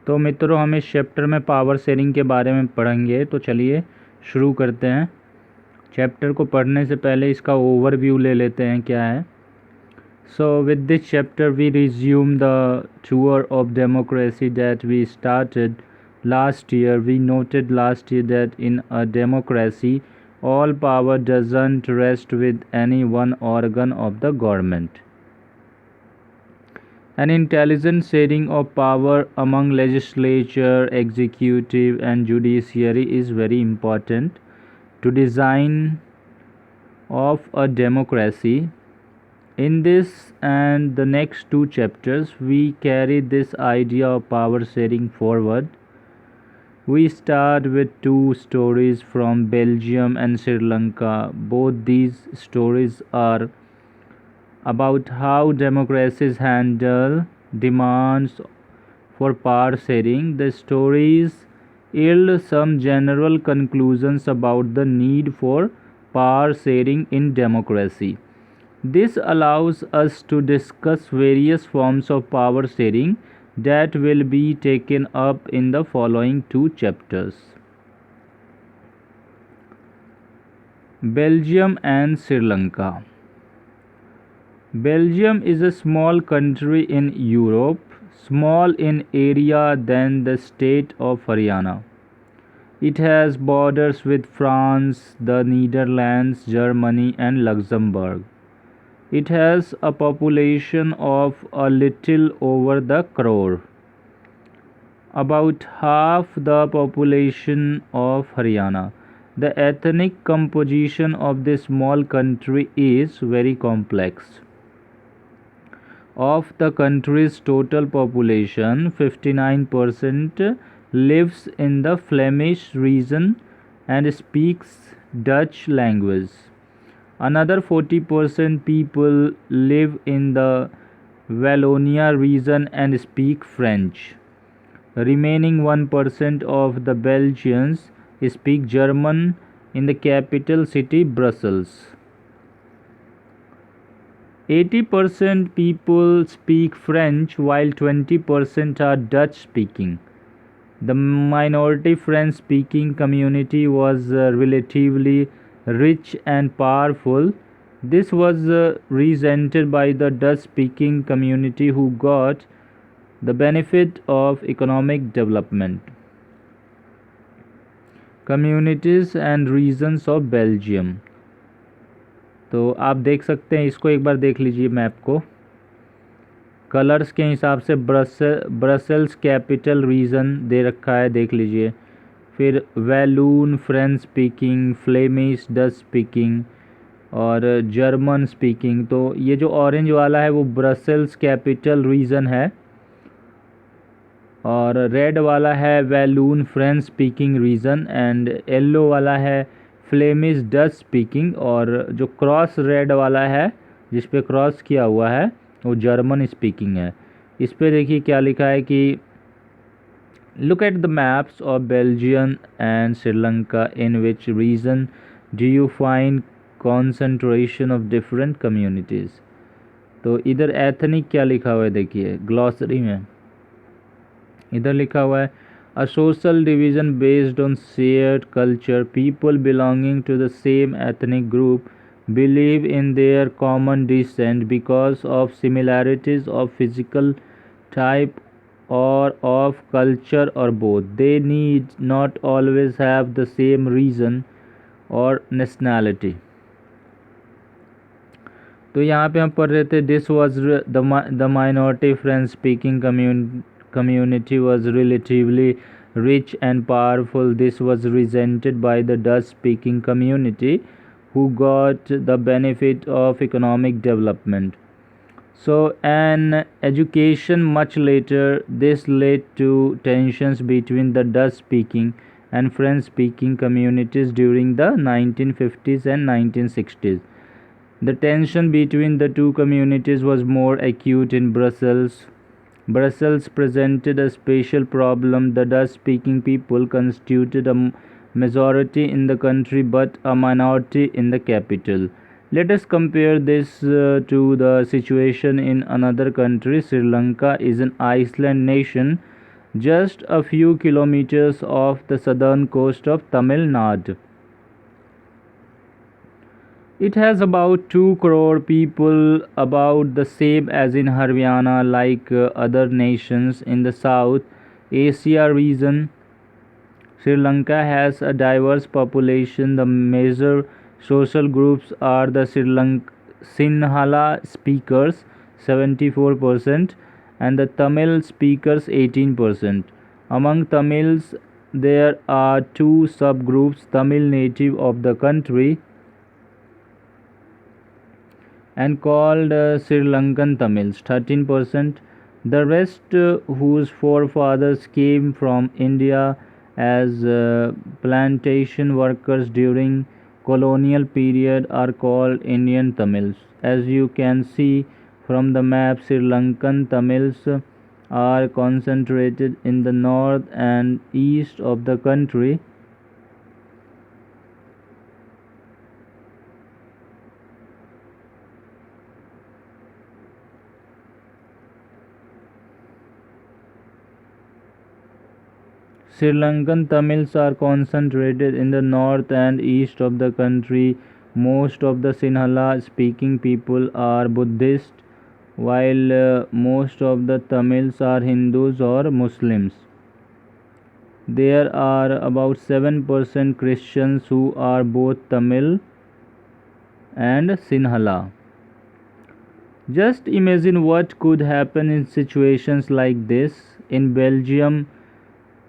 तो मित्रों, हम इस चैप्टर में पावर शेयरिंग के बारे में पढ़ेंगे। तो चलिए शुरू करते हैं। चैप्टर को पढ़ने से पहले इसका ओवरव्यू ले लेते हैं क्या है। So with this chapter we resume the tour of democracy that we started last year. We noted last year that in a democracy all power doesn't rest with any one organ of the government. An intelligent sharing of power among legislature, executive and judiciary is very important to design of a democracy. In this and the next two chapters, we carry this idea of power sharing forward. We start with two stories from Belgium and Sri Lanka. Both these stories are about how democracies handle demands for power sharing. The stories yield some general conclusions about the need for power sharing in democracy. This allows us to discuss various forms of power sharing that will be taken up in the following two chapters. Belgium and Sri Lanka. Belgium is a small country in Europe, small in area than the state of Haryana. It has borders with France, the Netherlands, Germany and Luxembourg. It has a population of a little over the crore, about half the population of Haryana. The ethnic composition of this small country is very complex. Of the country's total population, 59% lives in the Flemish region and speaks Dutch language. Another 40% people live in the Wallonia region and speak French. Remaining 1% of the Belgians speak German in the capital city Brussels. 80% people speak French while 20% are Dutch speaking. The minority French speaking community was relatively rich and powerful. This was resented by the Dutch speaking community who got the benefit of economic development. Communities and regions of Belgium. तो आप देख सकते हैं, इसको एक बार देख लीजिए map को। कलर्स के हिसाब से ब्रसेल्स कैपिटल रीजन दे रखा है, देख लीजिए। फिर Walloon French speaking, Flemish Dutch speaking और जर्मन स्पीकिंग। तो ये जो ऑरेंज वाला है वो ब्रसेल्स कैपिटल रीजन है और रेड वाला है Walloon French speaking region and yellow वाला है फ्लेमिश डच स्पीकिंग और जो क्रॉस रेड वाला है जिस पे क्रॉस किया हुआ है वो जर्मन स्पीकिंग है। इस पे देखिए क्या लिखा है कि look at the maps of Belgium and Sri Lanka, in which region do you find concentration of different communities। तो इधर एथनिक क्या लिखा हुआ है देखिए ग्लॉसरी में, इधर लिखा हुआ है a social division based on shared culture. People belonging to the same ethnic group believe in their common descent because of similarities of physical type or of culture or both. They need not always have the same reason or nationality। तो यहाँ पे हम पढ़ रहे थे this was the minority French speaking community was relatively rich and powerful. This was resented by the Dutch speaking community who got the benefit of economic development. So an education much later, this led to tensions between the Dutch speaking and French speaking communities during the 1950s and 1960s. The tension between the two communities was more acute in Brussels. Brussels presented a special problem. The Dutch speaking people constituted a majority in the country but a minority in the capital. Let us compare this to the situation in another country. Sri Lanka is an island nation just a few kilometers off the southern coast of Tamil Nadu. It has about 2 crore people, about the same as in Haryana, like other nations in the South Asia region. Sri Lanka has a diverse population. The major social groups are the Sinhala speakers 74% and the Tamil speakers 18%. Among Tamils, there are two subgroups: Tamil native of the country and called Sri Lankan Tamils 13%. The rest, whose forefathers came from India as plantation workers during colonial period, are called Indian Tamils. As you can see from the map, Sri Lankan Tamils are concentrated in the north and east of the country. Sri Lankan Tamils are concentrated in the north and east of the country. Most of the Sinhala speaking people are Buddhist, while most of the Tamils are Hindus or Muslims. There are about 7% Christians who are both Tamil and Sinhala. Just imagine what could happen in situations like this. In Belgium,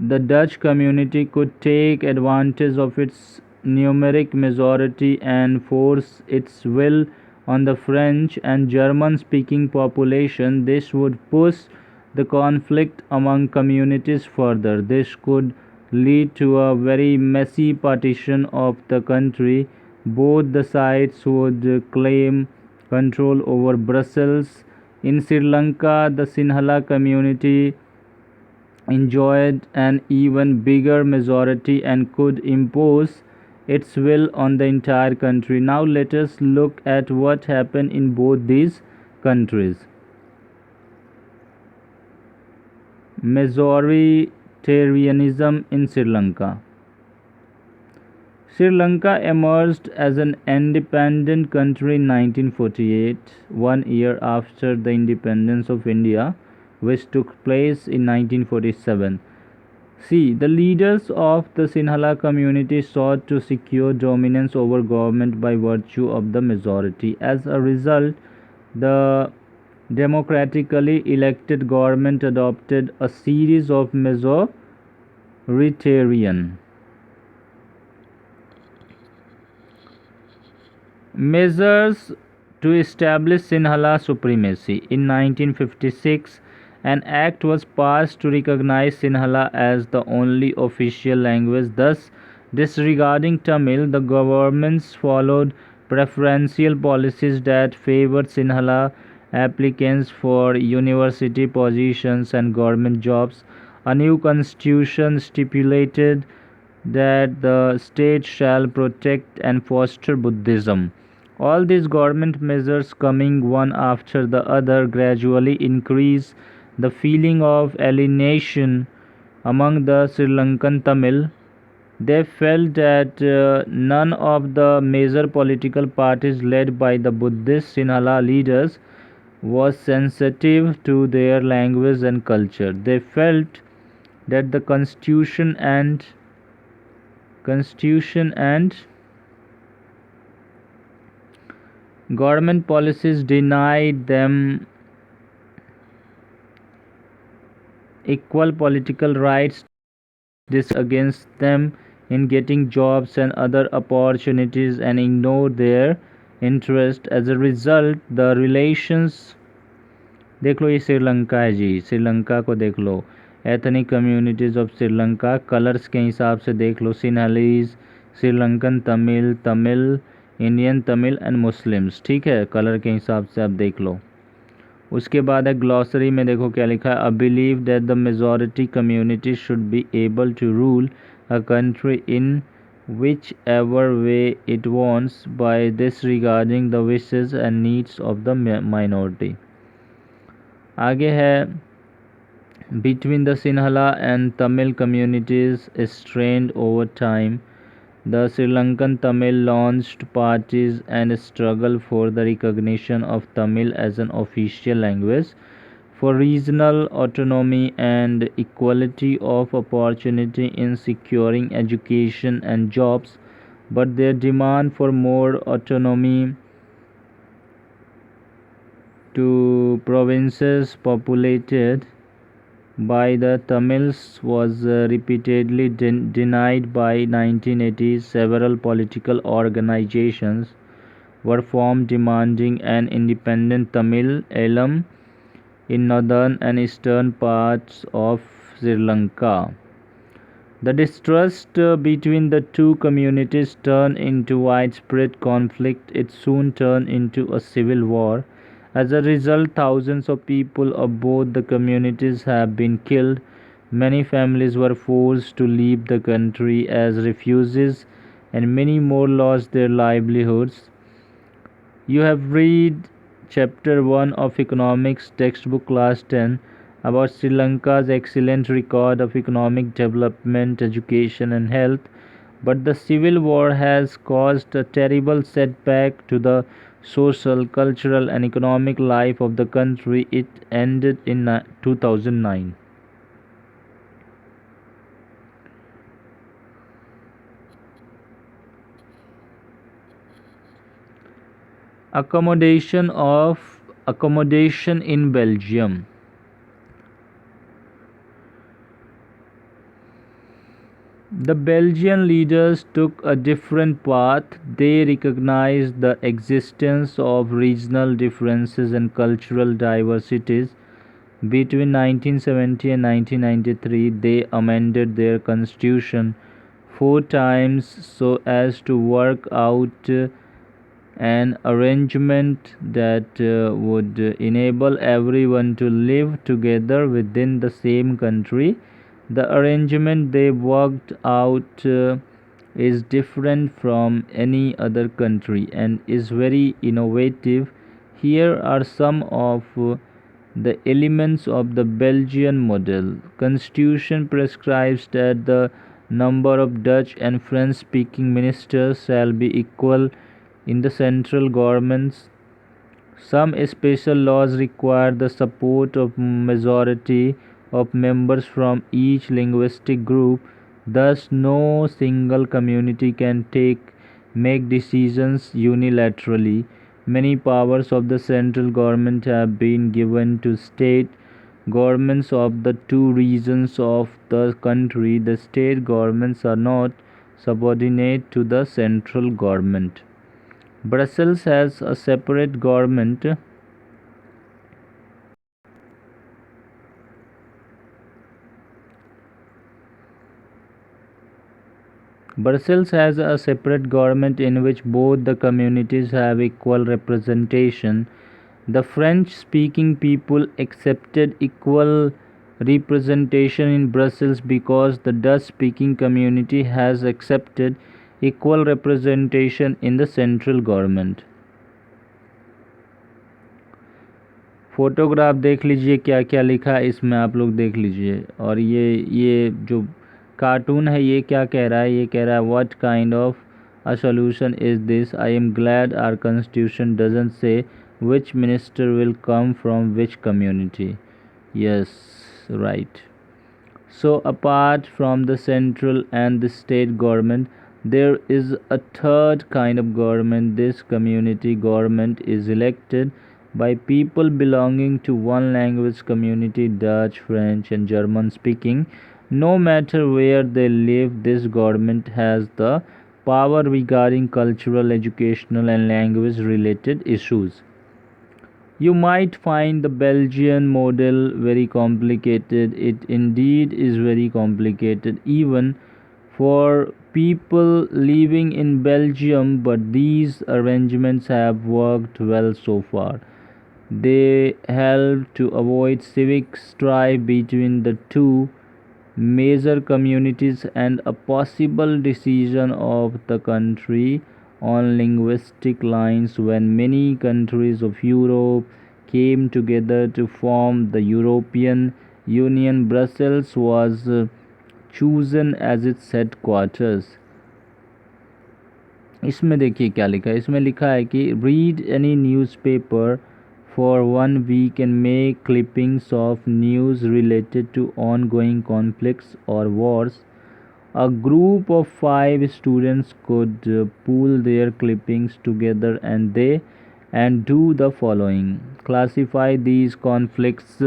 the Dutch community could take advantage of its numeric majority and force its will on the French and German speaking population. This would push the conflict among communities further. This could lead to a very messy partition of the country. Both the sides would claim control over Brussels. In Sri Lanka, the Sinhala community enjoyed an even bigger majority and could impose its will on the entire country. Now let us look at what happened in both these countries. Majoritarianism in Sri Lanka. Sri Lanka emerged as an independent country in 1948, 1 year after the independence of India, which took place in 1947. See, the leaders of the Sinhala community sought to secure dominance over government by virtue of the majority. As a result, the democratically elected government adopted a series of majoritarian measures to establish Sinhala supremacy. In 1956, an act was passed to recognize Sinhala as the only official language, thus disregarding Tamil. The governments followed preferential policies that favored Sinhala applicants for university positions and government jobs. A new constitution stipulated that the state shall protect and foster Buddhism. All these government measures, coming one after the other, gradually increase the feeling of alienation among the Sri Lankan Tamil. They felt that none of the major political parties led by the Buddhist Sinhala leaders was sensitive to their language and culture. They felt that the constitution and government policies denied them equal political rights. This against them in getting jobs and other opportunities and ignored their interest. As a result, the relations, देख लो ये श्रीलंका है जी, श्रीलंका को देख लो, ethnic communities of Sri Lanka, colours के हिसाब से देख लो, Sinhalese, Sri Lankan Tamil, Tamil, Indian Tamil and Muslims, ठीक है, कलर के हिसाब से आप देख लो। उसके बाद है ग्लॉसरी में, देखो क्या लिखा है, I believe that the majority community should be able to rule a country in whichever way it wants by disregarding the wishes and needs of the minority. आगे है between the Sinhala and Tamil communities strained over time. The Sri Lankan Tamil launched parties and struggled for the recognition of Tamil as an official language, for regional autonomy and equality of opportunity in securing education and jobs, but their demand for more autonomy to provinces populated by the Tamils was repeatedly denied. By 1980s, several political organizations were formed demanding an independent Tamil Elam in northern and eastern parts of Sri Lanka. The distrust between the two communities turned into widespread conflict. It soon turned into a civil war. As a result, thousands of people of both the communities have been killed. Many families were forced to leave the country as refugees, and many more lost their livelihoods. You have read chapter 1 of economics textbook class 10 about Sri Lanka's excellent record of economic development, education and health, but the civil war has caused a terrible setback to the social, cultural and economic life of the country. It ended in 2009. Accommodation in Belgium. The Belgian leaders took a different path. They recognized the existence of regional differences and cultural diversities. Between 1970 and 1993, they amended their constitution 4 times so as to work out an arrangement that would enable everyone to live together within the same country. The arrangement they worked out is different from any other country and is very innovative. Here are some of the elements of the Belgian model. Constitution prescribes that the number of Dutch and French speaking ministers shall be equal in the central governments. Some special laws require the support of majority of members from each linguistic group. Thus, no single community can make decisions unilaterally. Many powers of the central government have been given to state governments of the two regions of the country. The state governments are not subordinate to the central government. Brussels has a separate government. Brussels has a separate government in which both the communities have equal representation. The French-speaking people accepted equal representation in Brussels because the Dutch-speaking community has accepted equal representation in the central government. Photograph देख लीजिए क्या क्या लिखा है इसमें, आप लोग देख लीजिए। और ये जो कार्टून है ये क्या कह रहा है, ये कह रहा है what kind of a solution is this, I am glad our constitution doesn't say which minister will come from which community. Yes, right. So apart from the central and the state government, there is a third kind of government. This community government is elected by people belonging to one language community, Dutch, French and German speaking. No matter where they live, this government has the power regarding cultural, educational and language related issues. You might find the Belgian model very complicated. It indeed is very complicated even for people living in Belgium, but these arrangements have worked well so far. They help to avoid civic strife between the two major communities and a possible decision of the country on linguistic lines. When many countries of Europe came together to form the European Union Brussels was chosen as its headquarters. इसमें देखिए क्या लिखा है, इसमें लिखा है कि read any newspaper for 1 week and make clippings of news related to ongoing conflicts or wars. A group of 5 students could pool their clippings together and do the following: classify these conflicts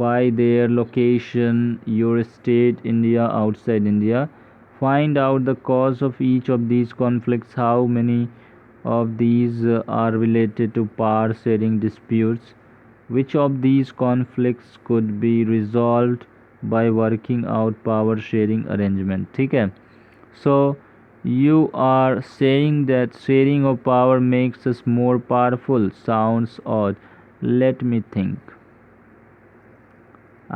by their location, your state, India, outside India. Find out the cause of each of these conflicts. How many of these are related to power sharing disputes? Which of these conflicts could be resolved by working out power sharing arrangement? ठीक है. So you are saying that sharing of power makes us more powerful. Sounds odd. Let me think.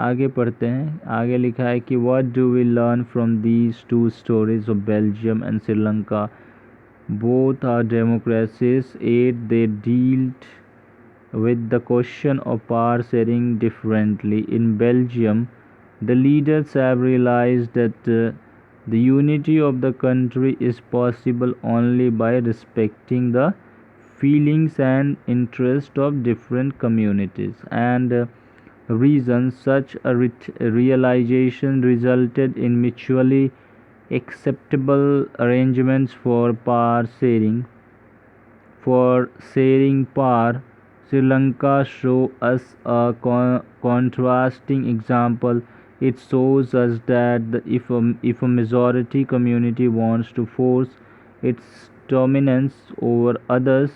आगे पढ़ते हैं. आगे लिखा है कि what do we learn from these two stories of Belgium and Sri Lanka? Both are democracies, yet they dealt with the question of power sharing differently. In Belgium, the leaders have realized that the unity of the country is possible only by respecting the feelings and interests of different communities and reasons. Such a realization resulted in mutually acceptable arrangements for power sharing. For sharing power, Sri Lanka shows us a contrasting example. It shows us that if a majority community wants to force its dominance over others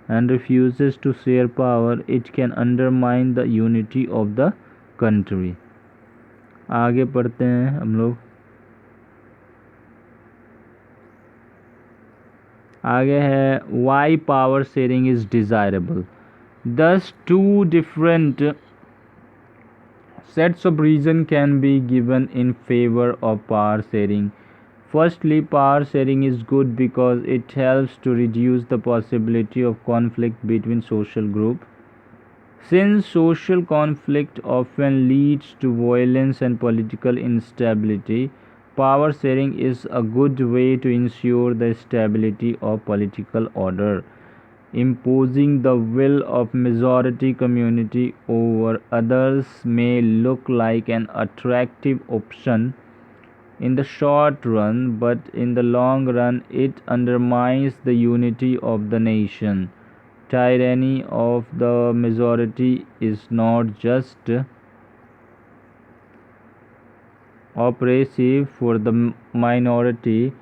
and refuses to share power, it can undermine the unity of the country. आगे पढ़ते हैं हम लोग. आगे है why power sharing is desirable. Thus two different sets of reason can be given in favor of power sharing. Firstly, power sharing is good because it helps to reduce the possibility of conflict between social groups. Since social conflict often leads to violence and political instability, power sharing is a good way to ensure the stability of political order. Imposing the will of majority community over others may look like an attractive option in the short run, but in the long run it undermines the unity of the nation. Tyranny of the majority is not just oppressive for the minority,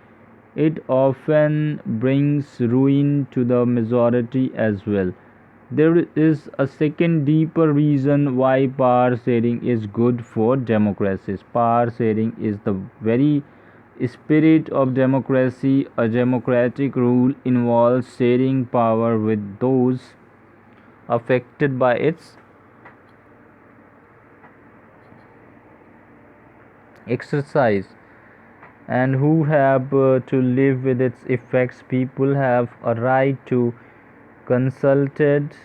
it often brings ruin to the majority as well. There is a second deeper reason why power sharing is good for democracies. Power sharing is the very spirit of democracy. A democratic rule involves sharing power with those affected by its exercise and who have to live with its effects. People have a right to consulted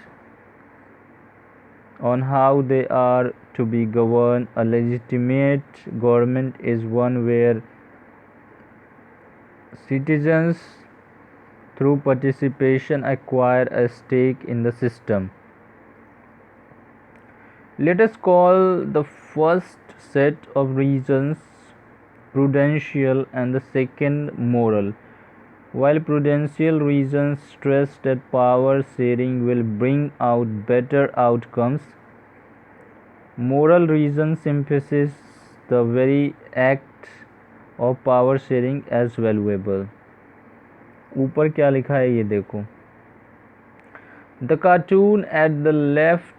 on how they are to be governed. A legitimate government is one where citizens through participation acquire a stake in the system. Let us call the first set of reasons prudential and the second moral. While prudential reasons stress that power sharing will bring out better outcomes, moral reasons emphasize the very act of power sharing as valuable. ऊपर क्या लिखा है ये देखो. The cartoon at the left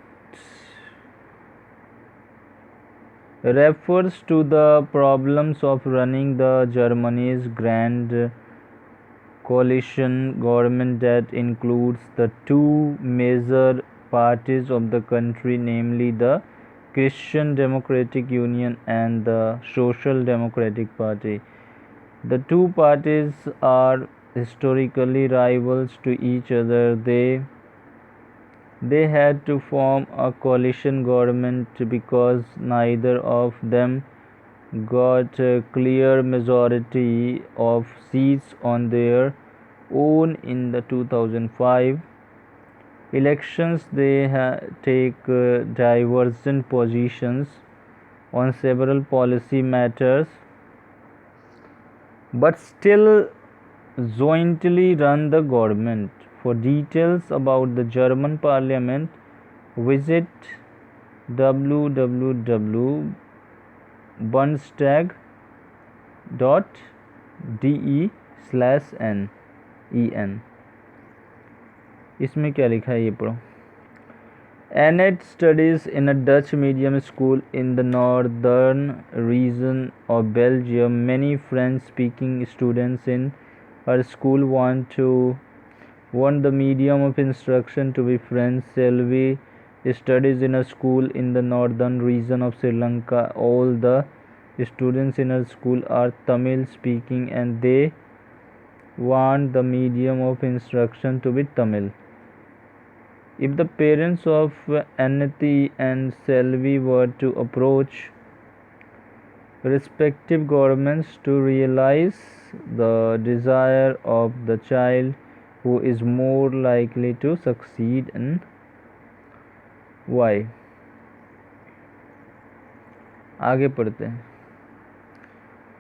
refers to the problems of running the Germany's Grand Coalition government that includes the two major parties of the country, namely the Christian Democratic Union and the Social Democratic Party. The two parties are historically rivals to each other. They They had to form a coalition government because neither of them got a clear majority of seats on their own in the 2005 elections. They take divergent positions on several policy matters, but still jointly run the government. For details about the German parliament, visit www.bundestag.de/en. इसमें क्या लिखा है ये पढ़ो. Annette studies in a Dutch medium school in the northern region of Belgium. Many French-speaking students in her school want the medium of instruction to be French. Selvi studies in a school in the northern region of Sri Lanka. All the students in her school are Tamil speaking and they want the medium of instruction to be Tamil. If the parents of Annette and Selvi were to approach respective governments to realize the desire of the child, who is more likely to succeed and why? आगे पढ़ते हैं.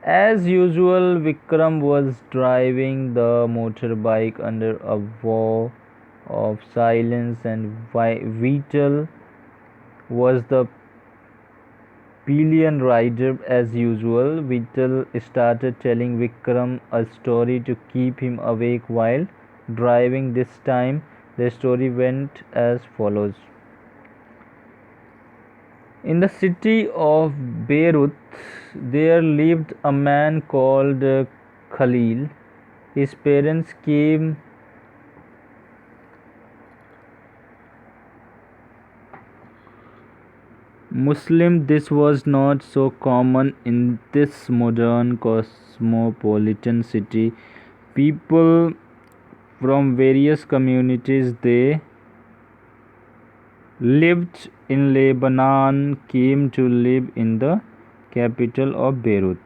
As usual, Vikram was driving the motorbike under a wall of silence, and Vital was the pillion rider. As usual, Vital started telling Vikram a story to keep him awake while driving. This time the story went as follows. In the city of Beirut, there lived a man called Khalil. His parents came Muslim. This was not so common in this modern cosmopolitan city. People from various communities they lived in Lebanon came to live in the capital of Beirut.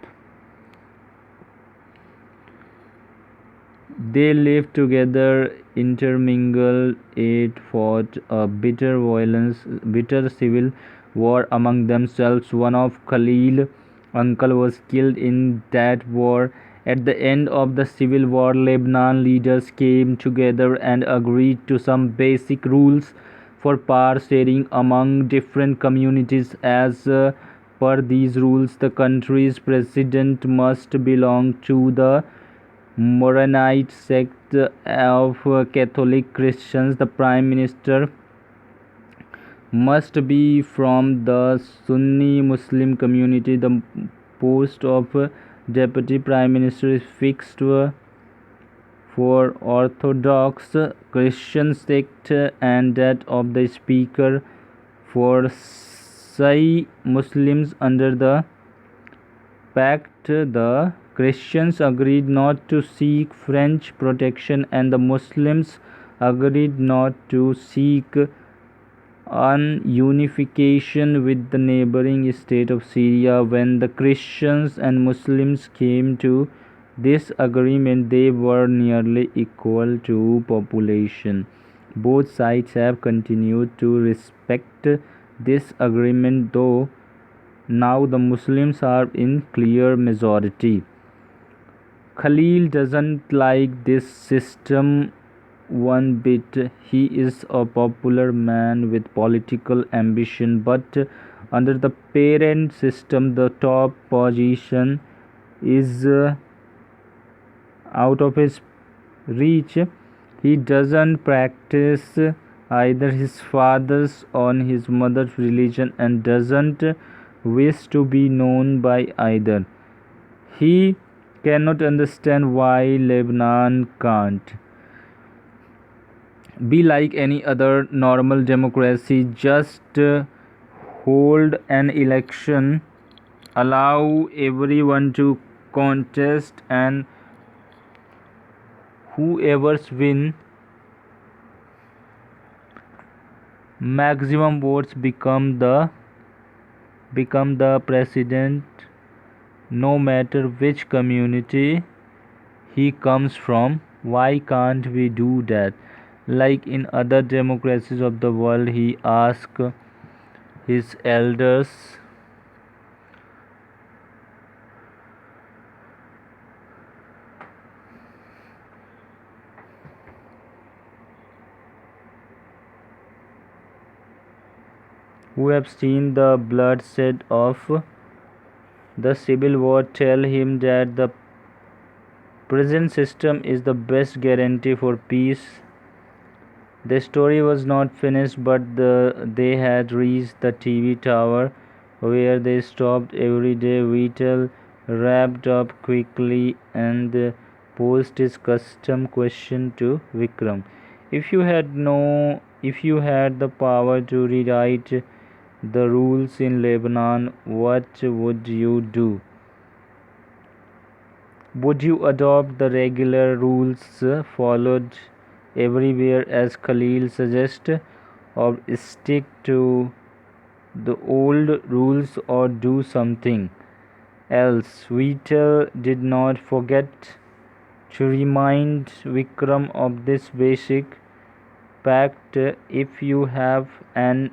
They lived together, intermingled, ate, fought a bitter civil war among themselves. One of Khalil's uncle was killed in that war. At the end of the civil war, Lebanon leaders came together and agreed to some basic rules for power sharing among different communities. As per these rules, the country's president must belong to the Maronite sect of Catholic Christians. The prime minister must be from the Sunni Muslim community. The post of deputy prime minister is fixed for Orthodox Christian sect and that of the speaker for Sai Muslims. Under the pact, the Christians agreed not to seek French protection and the Muslims agreed not to seek unification with the neighboring state of Syria. When the Christians and Muslims came to this agreement, they were nearly equal to population. Both sides have continued to respect this agreement, though now the Muslims are in clear majority. Khalil doesn't like this system one bit. He is a popular man with political ambition, but under the parent system, the top position is out of his reach. He doesn't practice either his father's or his mother's religion and doesn't wish to be known by either. He cannot understand why Lebanon can't be like any other normal democracy. Just hold an election, allow everyone to contest, and whoever's win maximum votes become the president, no matter which community he comes from. Why can't we do that? Like in other democracies of the world, he asked his elders who have seen the bloodshed of the civil war tell him that the present system is the best guarantee for peace. The story was not finished, but they had reached the TV tower where they stopped every day. Vital wrapped up quickly and posed his custom question to Vikram. If you had the power to rewrite the rules in Lebanon, what would you do? Would you adopt the regular rules followed everywhere as Khalil suggested, or stick to the old rules or do something else? Vital did not forget to remind Vikram of this basic pact. If you have an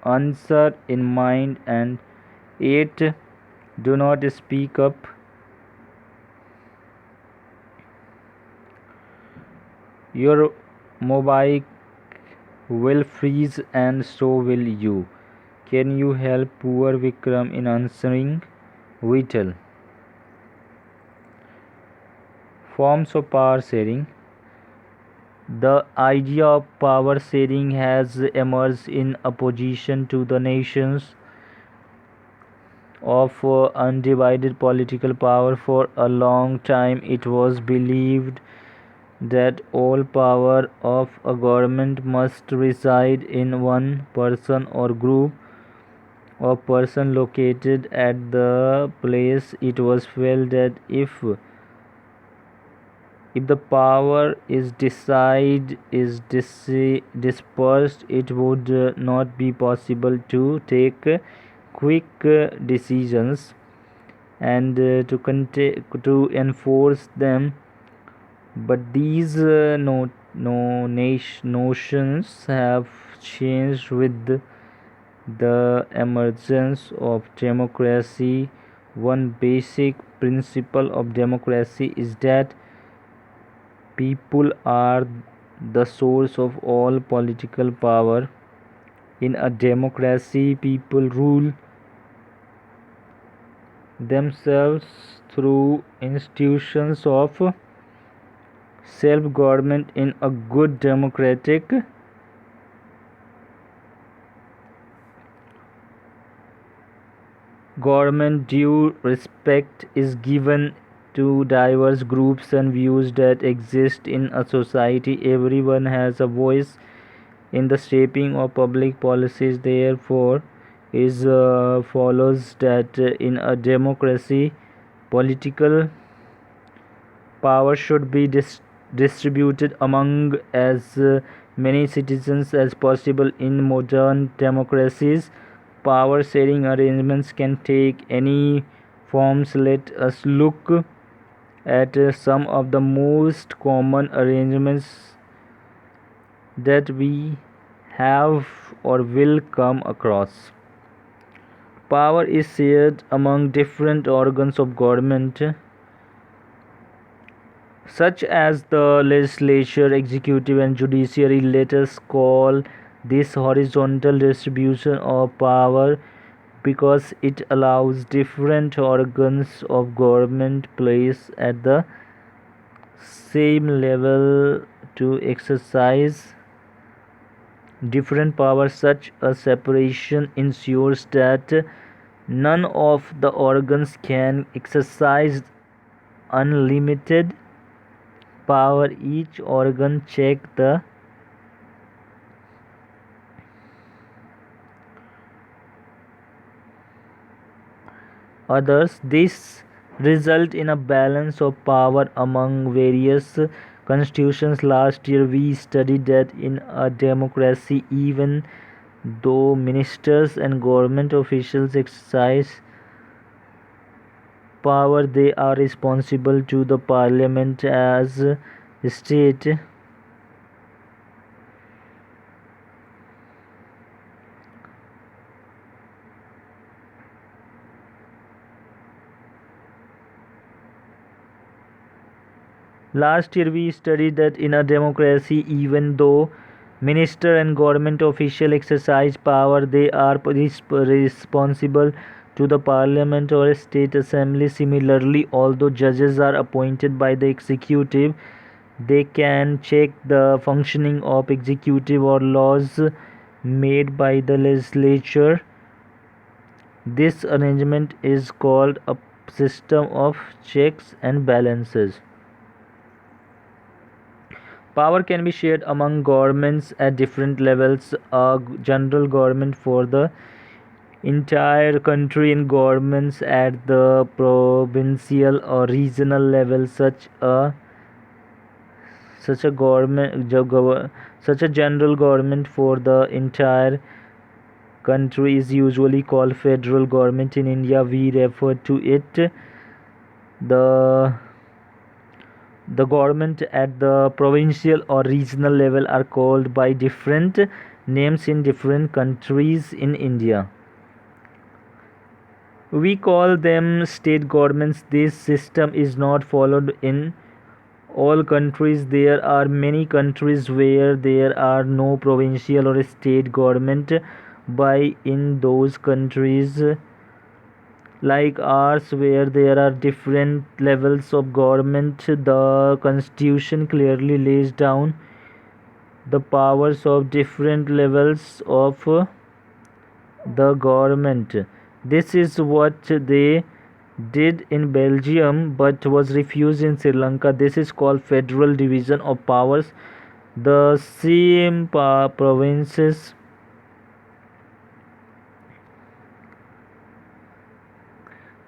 answer in mind and yet do not speak up, your mobile will freeze and so will you. Can you help poor Vikram in answering? Vital. Forms of power sharing. The idea of power sharing has emerged in opposition to the nations of undivided political power. For a long time, it was believed that all power of a government must reside in one person or group of persons located at the place. It was felt that if the power is dispersed, it would not be possible to take quick decisions and to enforce them. But these notions have changed with the emergence of democracy. One basic principle of democracy is that people are the source of all political power. In a democracy, people rule themselves through institutions of self government. In a good democratic government, due respect is given to diverse groups and views that exist in a society. Everyone has a voice in the shaping of public policies. Therefore, it follows that in a democracy, political power should be distributed among as many citizens as possible. In modern democracies, power sharing arrangements can take any forms. Let us look at some of the most common arrangements that we have or will come across. Power is shared among different organs of government, such as the legislature, executive, and judiciary. Let us call this horizontal distribution of power because it allows different organs of government placed at the same level to exercise different powers. Such a separation ensures that none of the organs can exercise unlimited power. Each organ check the others. This result in a balance of power among various constitutions. Last year we studied that in a democracy, even though ministers and government officials exercise power, they are responsible to the parliament as state. Last year we studied that in a democracy, even though minister and government official exercise power, they are responsible to the parliament or state assembly. Similarly, although judges are appointed by the executive, they can check the functioning of executive or laws made by the legislature. This arrangement is called a system of checks and balances. Power can be shared among governments at different levels. A general government for the entire country and governments at the provincial or regional level. Such a general government for the entire country is usually called federal government. In India, we refer to it the government at the provincial or regional level are called by different names in different countries in India. We call them state governments. This system is not followed in all countries. There are many countries where there are no provincial or state government. By in those countries like ours, where there are different levels of government, the constitution clearly lays down the powers of different levels of the government. This is what they did in Belgium but was refused in Sri Lanka. This is called federal division of powers. The same provinces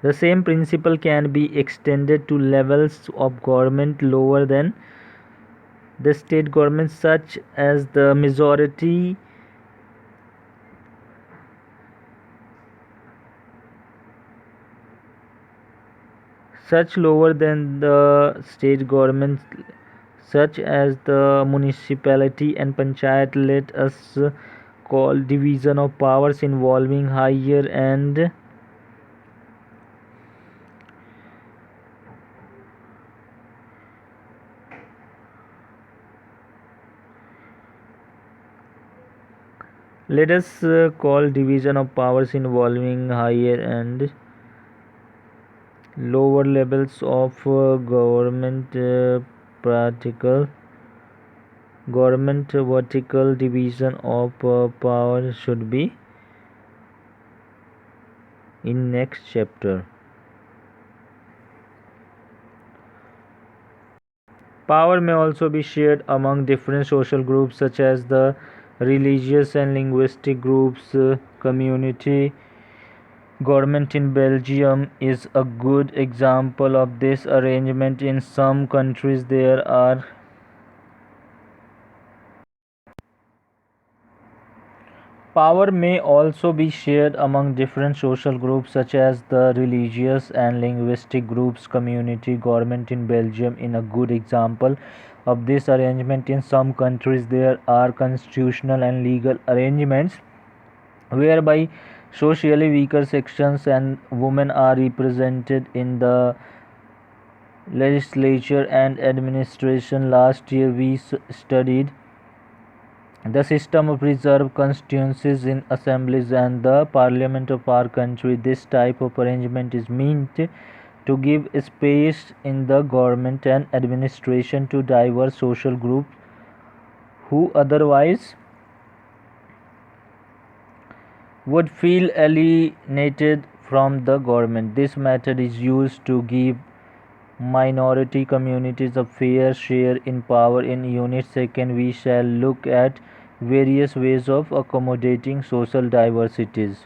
The same principle can be extended to levels of government lower than the state government, such as the majority such lower than the state government, such as the municipality and panchayat. Let us call division of powers involving higher and let us call division of powers involving higher and lower levels of government. Vertical division of power should be in next chapter. Power may also be shared among different social groups such as the religious and linguistic groups. Community government in Belgium is a good example of this arrangement. In some countries there are power may also be shared among different social groups such as the religious and linguistic groups. Community government in Belgium is a good example of this arrangement. In some countries there are constitutional and legal arrangements whereby socially weaker sections and women are represented in the legislature and administration. Last year we studied the system of reserved constituencies in assemblies and the parliament of our country. This type of arrangement is meant to give space in the government and administration to diverse social groups who otherwise would feel alienated from the government. This method is used to give minority communities a fair share in power. In Unit 2 we shall look at various ways of accommodating social diversities.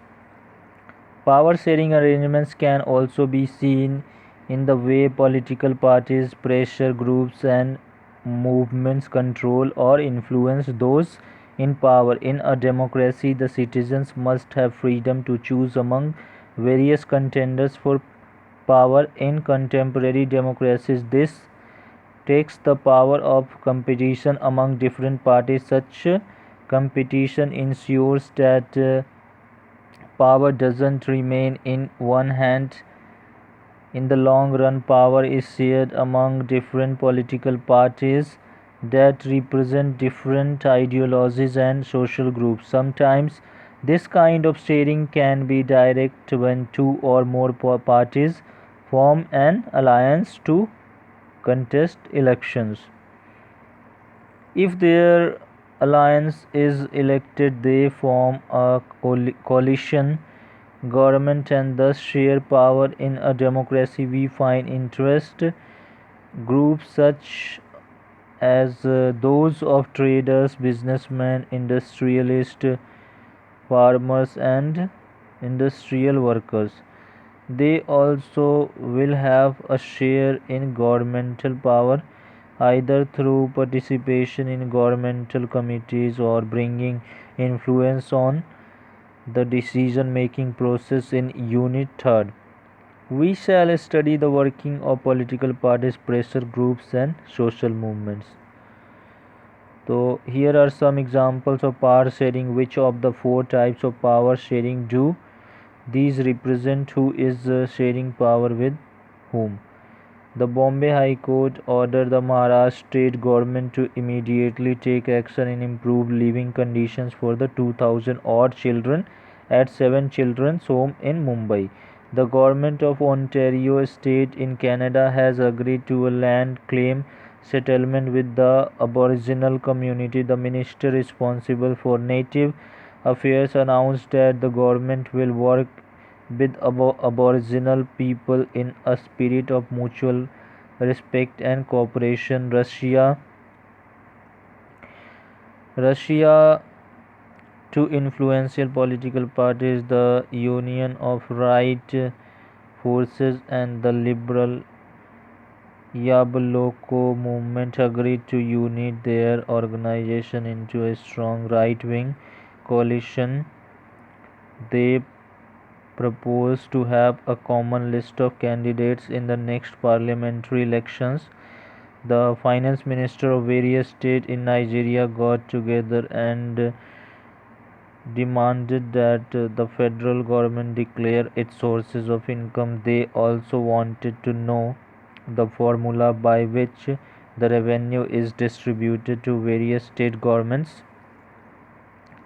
Power sharing arrangements can also be seen in the way political parties, pressure groups and movements control or influence those in power. In a democracy, the citizens must have freedom to choose among various contenders for power. In contemporary democracies, this takes the power of competition among different parties. Such competition ensures that power doesn't remain in one hand. In the long run, power is shared among different political parties that represent different ideologies and social groups. Sometimes this kind of sharing can be direct when two or more parties form an alliance to contest elections. If their alliance is elected, they form a coalition government and thus share power. In a democracy, we find interest groups such as those of traders, businessmen, industrialists, farmers, and industrial workers. They also will have a share in governmental power, either through participation in governmental committees or bringing influence on the decision-making process. In Unit 3rd, we shall study the working of political parties, pressure groups, and social movements. So here are some examples of power sharing. Which of the four types of power sharing do these represent? Who is sharing power with whom? The Bombay High Court ordered the Maharashtra state government to immediately take action and improve living conditions for the 2000 odd children at 7 children's home in Mumbai. The government of Ontario state in Canada has agreed to a land claim settlement with the Aboriginal community. The minister responsible for Native Affairs announced that the government will work with Aboriginal people in a spirit of mutual respect and cooperation. Russia to influential political parties, the Union of Right Forces and the Liberal Yabloko movement agreed to unite their organization into a strong right-wing coalition. They propose to have a common list of candidates in the next parliamentary elections. The finance minister of various states in Nigeria got together and demanded that the federal government declare its sources of income. They also wanted to know the formula by which the revenue is distributed to various state governments.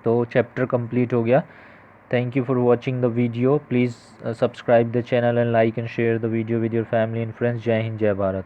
तो chapter complete हो गया. Thank you for watching the video. Please subscribe the channel and like and share the video with your family and friends. Jai Hind, Jai Bharat.